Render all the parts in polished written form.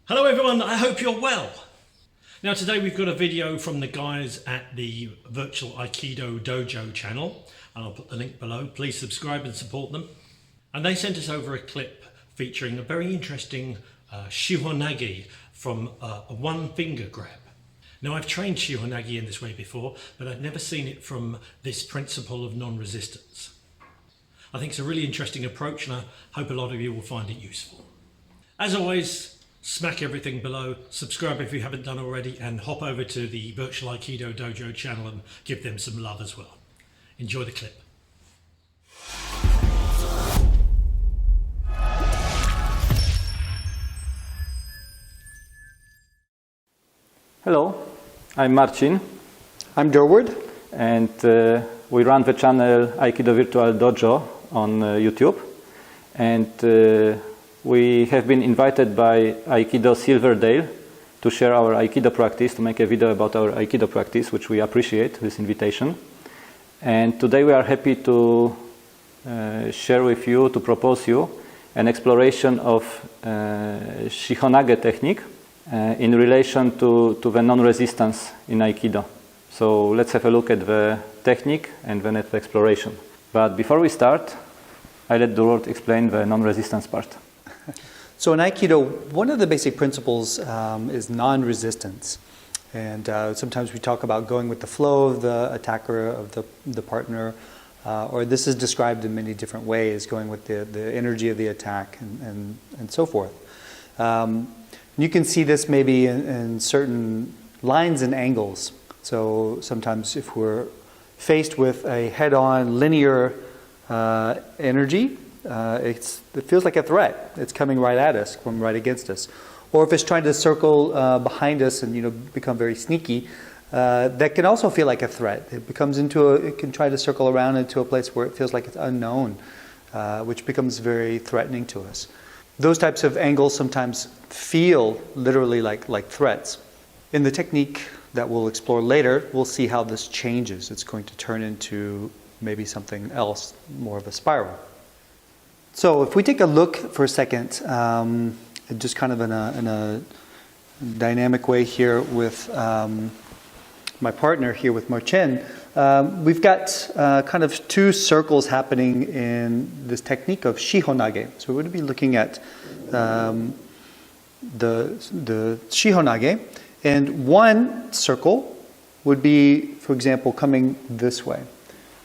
Hello everyone, I hope you're well. Now today we've got a video from the guys at the virtual Aikido Dojo channel, and I'll put the link below. Please subscribe and support them. And they sent us over a clip featuring a very interesting Shihonage from a one finger grab. Now I've trained Shihonage in this way before, but I've never seen it from this principle of non-resistance. I think it's a really interesting approach and I hope a lot of you will find it useful. As always, smack everything below, subscribe if you haven't done already, and hop over to the Virtual Aikido Dojo channel and give them some love as well. Enjoy the clip. Hello, I'm Marcin. I'm Durward. And we run the channel Aikido Virtual Dojo on YouTube. And we have been invited by Aikido Silverdale to share our Aikido practice, to make a video about our Aikido practice, which we appreciate, this invitation. And today we are happy to share with you, to propose you, an exploration of Shihonage technique in relation to the non-resistance in Aikido. So let's have a look at the technique and then at the exploration. But before we start, I let Durward explain the non-resistance part. So in Aikido, one of the basic principles is non-resistance. And sometimes we talk about going with the flow of the attacker, of the partner, or this is described in many different ways, going with the energy of the attack and so forth. You can see this maybe in certain lines and angles. So sometimes if we're faced with a head-on linear energy, it feels like a threat. It's coming right at us, from right against us. Or if it's trying to circle behind us and become very sneaky, that can also feel like a threat. It can try to circle around into a place where it feels like it's unknown, which becomes very threatening to us. Those types of angles sometimes feel literally like threats. In the technique that we'll explore later, we'll see how this changes. It's going to turn into maybe something else, more of a spiral. So if we take a look for a second, just kind of in a dynamic way here with my partner here with Marcin, we've got kind of two circles happening in this technique of Shihonage. So we're going to be looking at the Shihonage, and one circle would be, for example, coming this way.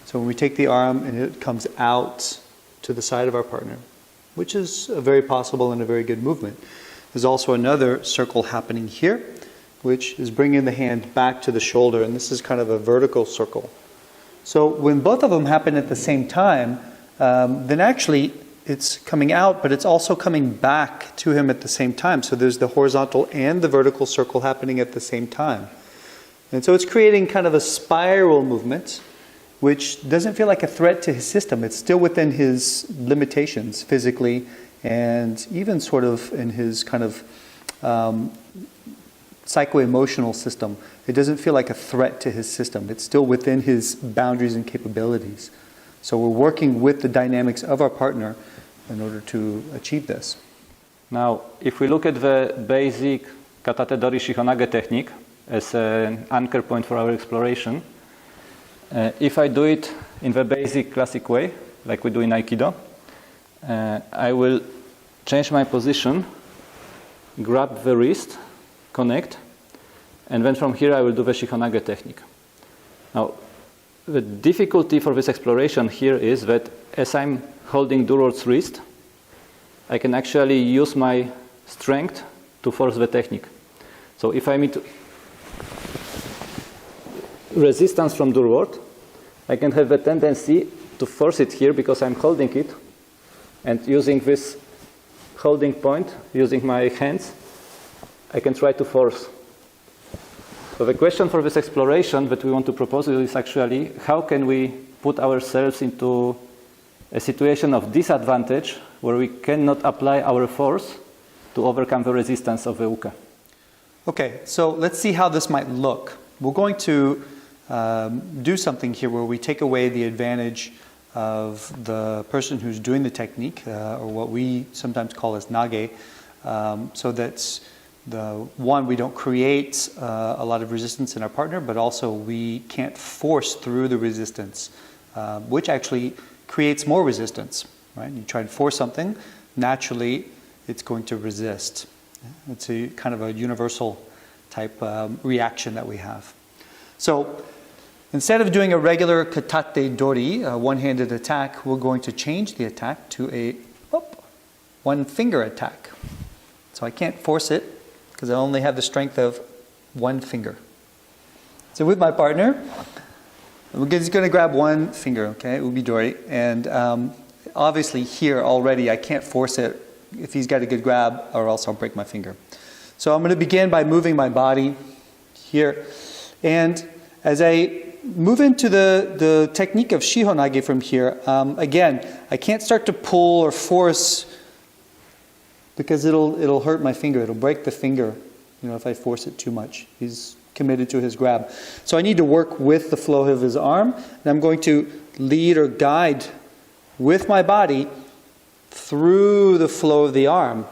So when we take the arm and it comes out to the side of our partner, which is a very possible and a very good movement. There's also another circle happening here, which is bringing the hand back to the shoulder, and this is kind of a vertical circle. So when both of them happen at the same time, then actually it's coming out, but it's also coming back to him at the same time. So there's the horizontal and the vertical circle happening at the same time. And so it's creating kind of a spiral movement, which doesn't feel like a threat to his system. It's still within his limitations physically and even sort of in his kind of psycho-emotional system. It doesn't feel like a threat to his system. It's still within his boundaries and capabilities. So we're working with the dynamics of our partner in order to achieve this. Now, if we look at the basic Katate Dori Shihonage technique as an anchor point for our exploration, if I do it in the basic classic way, like we do in Aikido, I will change my position, grab the wrist, connect, and then from here I will do the Shihonage technique. Now, the difficulty for this exploration here is that as I'm holding Durward's wrist, I can actually use my strength to force the technique. So if I meet resistance from Durward, I can have a tendency to force it here because I'm holding it, and using this holding point, using my hands, I can try to force. So the question for this exploration that we want to propose is actually how can we put ourselves into a situation of disadvantage where we cannot apply our force to overcome the resistance of the uke. Okay, so let's see how this might look. We're going to do something here where we take away the advantage of the person who's doing the technique, or what we sometimes call as nage, so that we don't create a lot of resistance in our partner, but also we can't force through the resistance, which actually creates more resistance, right? You try to force something, naturally it's going to resist. It's a kind of a universal type reaction that we have. So instead of doing a regular katate dori, a one-handed attack, we're going to change the attack to a one-finger attack. So I can't force it because I only have the strength of one finger. So with my partner, we're just going to grab one finger, okay, ubi-dori, and obviously here already I can't force it if he's got a good grab or else I'll break my finger. So I'm going to begin by moving my body here, and as I move into the technique of Shihonage from here, again, I can't start to pull or force because it'll hurt my finger. It'll break the finger, if I force it too much. He's committed to his grab. So I need to work with the flow of his arm, and I'm going to lead or guide with my body through the flow of the arm.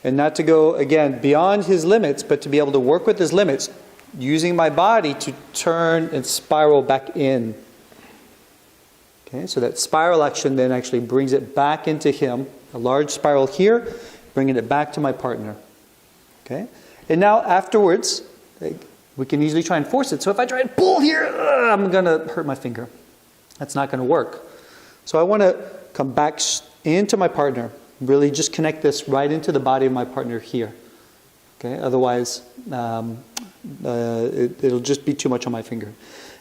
And not to go, again, beyond his limits, but to be able to work with his limits, using my body to turn and spiral back in. Okay, so that spiral action then actually brings it back into him. A large spiral here, bringing it back to my partner. Okay, and now afterwards, we can easily try and force it. So if I try and pull here, I'm going to hurt my finger. That's not going to work. So I want to come back into my partner. Really just connect this right into the body of my partner here. Okay, otherwise it'll just be too much on my finger.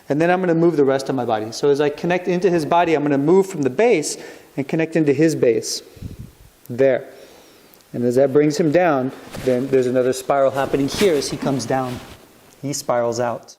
And then I'm going to move the rest of my body. So as I connect into his body, I'm going to move from the base and connect into his base. There. And as that brings him down, then there's another spiral happening here as he comes down. He spirals out.